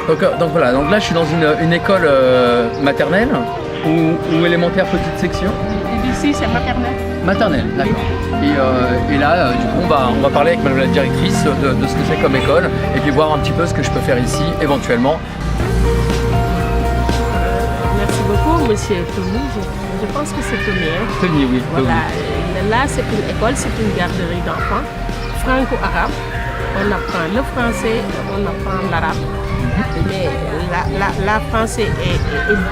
Donc voilà, donc là je suis dans une école maternelle ou élémentaire petite section. Ici c'est maternelle. Maternelle, d'accord. Et là, du coup, on va parler avec madame la directrice de ce que c'est comme école et puis voir un petit peu ce que je peux faire ici, éventuellement. Merci beaucoup, monsieur Tony. Je pense que c'est Tony. Hein? Tony, oui. Voilà. Là, c'est une école, c'est une garderie d'enfants, franco-arabe. On apprend le français, on apprend l'arabe. Mais la français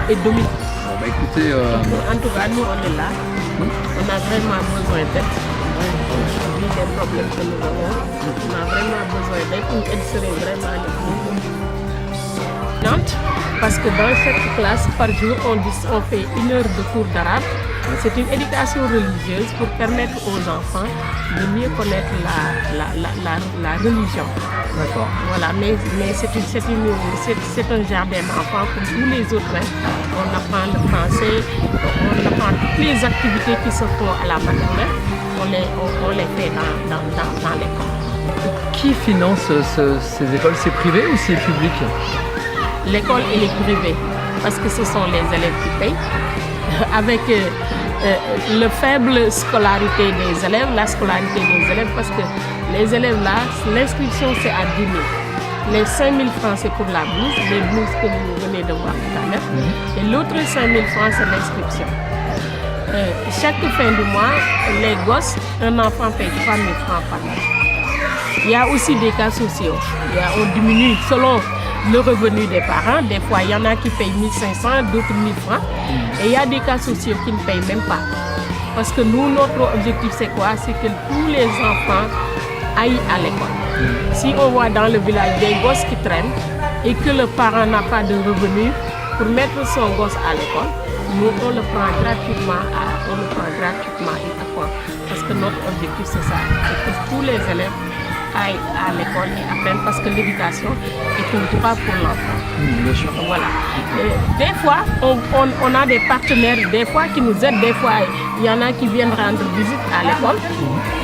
est dominante. Bon, bah écoutez... En tout cas, nous, on est là. On a vraiment besoin d'aide. Vu les problèmes que nous avons, on a vraiment besoin d'aide. Une aide serait vraiment importante. Parce que dans chaque classe, par jour, on fait 1 heure de cours d'arabe. C'est une éducation religieuse pour permettre aux enfants de mieux connaître la religion. D'accord. Voilà, mais c'est un jardin d'enfants comme tous les autres. Hein. On apprend le français, on apprend toutes les activités qui se font à la maternelle, on les fait dans l'école. Qui finance ces écoles? C'est privé ou c'est public? L'école elle est privée parce que ce sont les élèves qui payent. Avec la faible scolarité des élèves, la scolarité des élèves, parce que les élèves là, l'inscription c'est à 10 000. Les 5 000 francs c'est pour la blouse, les blouses que vous venez de voir tout à l'heure. Et l'autre 5 000 francs c'est l'inscription. Chaque fin du mois, les gosses, un enfant paye 3 000 francs par mois. Il y a aussi des cas sociaux. On diminue selon le revenu des parents. Des fois, il y en a qui payent 1 500, d'autres 1 000 francs. Et il y a des cas sociaux qui ne payent même pas. Parce que nous, notre objectif, c'est quoi? C'est que tous les enfants aillent à l'école. Si on voit dans le village des gosses qui traînent et que le parent n'a pas de revenus pour mettre son gosse à l'école, nous, on le prend gratuitement à quoi? Parce que notre objectif, c'est ça. C'est que tous les élèves aillent à l'école et apprennent parce que l'éducation est un droit pour l'enfant. Bien sûr. Voilà. Et des fois, on a des partenaires, des fois qui nous aident, des fois il y en a qui viennent rendre visite à l'école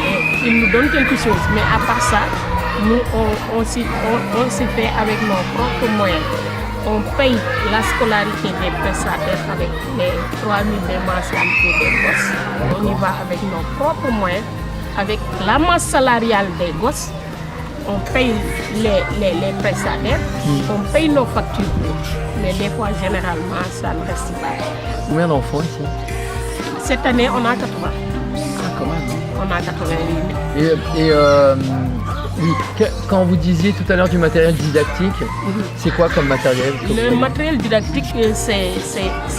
et ils nous donnent quelque chose. Mais à part ça, nous, on s'y fait avec nos propres moyens. On paye la scolarité des prestataires avec les 3 000 de mensualité des gosses. On y va avec nos propres moyens. Avec la masse salariale des gosses, on paye les prestataires, on paye nos factures. Mais des fois, généralement, ça ne reste pas. Combien d'enfants ici? Cette année, on a 80. Ah, quand même. On a 88. Et quand vous disiez tout à l'heure du matériel didactique, c'est quoi comme matériel? Le matériel didactique, c'est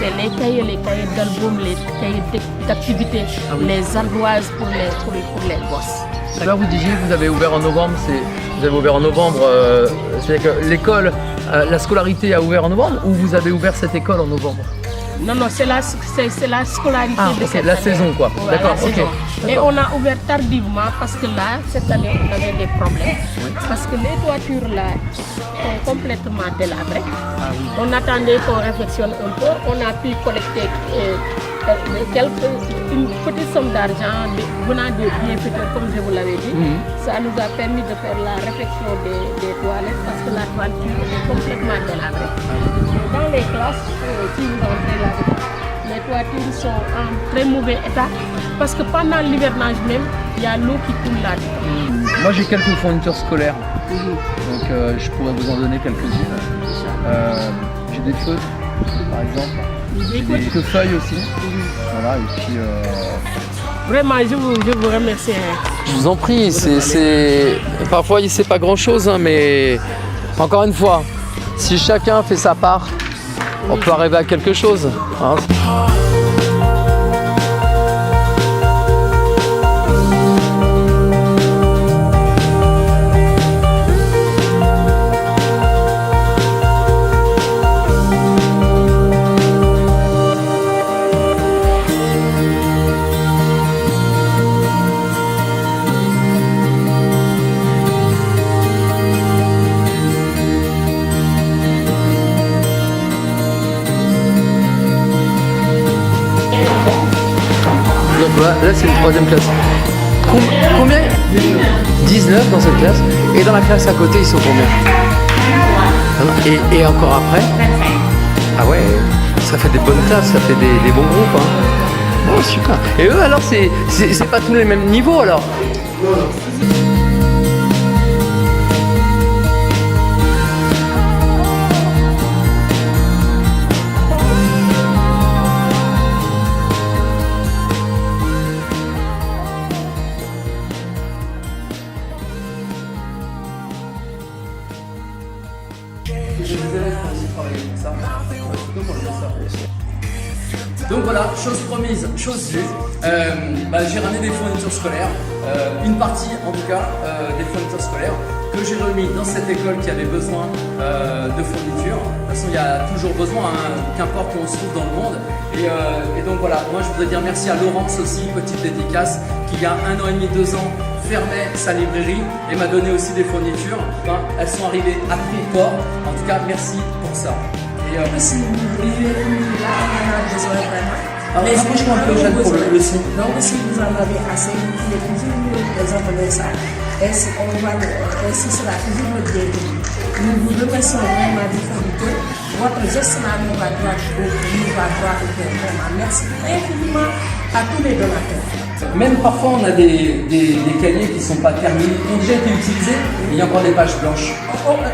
les cahiers d'albums, les cahiers d'activités, les ardoises pour les gosses. Alors vous disiez que vous avez ouvert en novembre, c'est-à-dire que l'école, la scolarité a ouvert en novembre ou vous avez ouvert cette école en novembre? Non, c'est la scolarité de cette la année. Saison quoi. Ouais, d'accord, ok. Et on a ouvert tardivement parce que là, cette année, on avait des problèmes. Oui. Parce que les toitures là sont complètement délabrées. Ah, oui. On attendait qu'on réfectionne un peu. On a pu collecter une petite somme d'argent venant de bienfaiteurs, comme je vous l'avais dit. Ça nous a permis de faire la réfection des toilettes parce que la toiture est complètement délabrée. Dans les classes, si vous entrez là, les toitures sont en très mauvais état parce que pendant l'hivernage même, il y a l'eau qui coule là. Moi j'ai quelques fournitures scolaires, donc je pourrais vous en donner quelques-unes. J'ai des feutres par exemple, j'ai des feuilles aussi. Voilà, et puis vraiment, je vous remercie. Je vous en prie, parfois c'est pas grand chose, hein, mais encore une fois, si chacun fait sa part, on peut arriver à quelque chose. Hein. Là c'est une 3e classe. Combien? 19 dans cette classe. Et dans la classe à côté ils sont combien? Et encore après? 25. Ah ouais, ça fait des bonnes classes, ça fait des bons groupes. Hein. Oh, super. Et eux, alors, c'est pas tous les mêmes niveaux, alors? Donc voilà, chose promise, chose due. J'ai ramené des fournitures scolaires, une partie en tout cas des fournitures scolaires que j'ai remis dans cette école qui avait besoin de fournitures. De toute façon, il y a toujours besoin, hein, qu'importe où on se trouve dans le monde. Et donc voilà, moi je voudrais dire merci à Laurence aussi, petite dédicace, qui il y a 1 an et demi, 2 ans fermait sa librairie et m'a donné aussi des fournitures. Enfin, elles sont arrivées à prix fort. En tout cas, merci pour ça. Et Si vous voulez, là, on en a besoin vraiment. alors, rapproche-moi un peu, Jeanne, pour le son. Donc, si vous en avez assez, vous pouvez toujours nous envoyer ça. Et ce sera toujours le bienvenu. Nous vous remercions vraiment du fond du cœur. Votre geste nous va droit au cœur. Vraiment, merci infiniment à tous les donateurs. Même parfois, on a des cahiers qui ne sont pas terminés, qui ont déjà été utilisés, mais il y a encore des pages blanches. On peut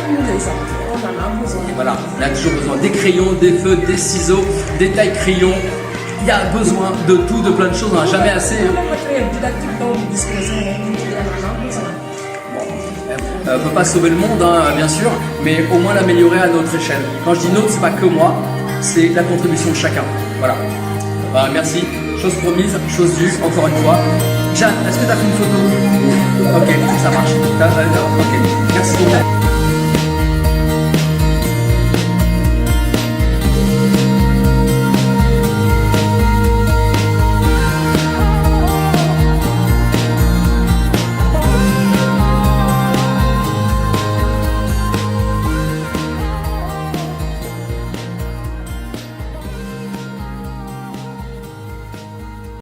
nous les envoyer. On en a besoin. Et voilà, on a toujours besoin des crayons, des feutres, des ciseaux, des tailles crayons. Il y a besoin de tout, de plein de choses, on n'a jamais assez. Tout le matériel didactique dont vous disposez, on en a besoin. On ne peut pas sauver le monde, hein, bien sûr, mais au moins l'améliorer à notre échelle. Quand je dis notre, c'est pas que moi, c'est la contribution de chacun. Voilà. Merci. Chose promise, chose due, encore une fois. Jeanne, est-ce que tu as fait une photo? Ok, ça marche. Ok, merci beaucoup.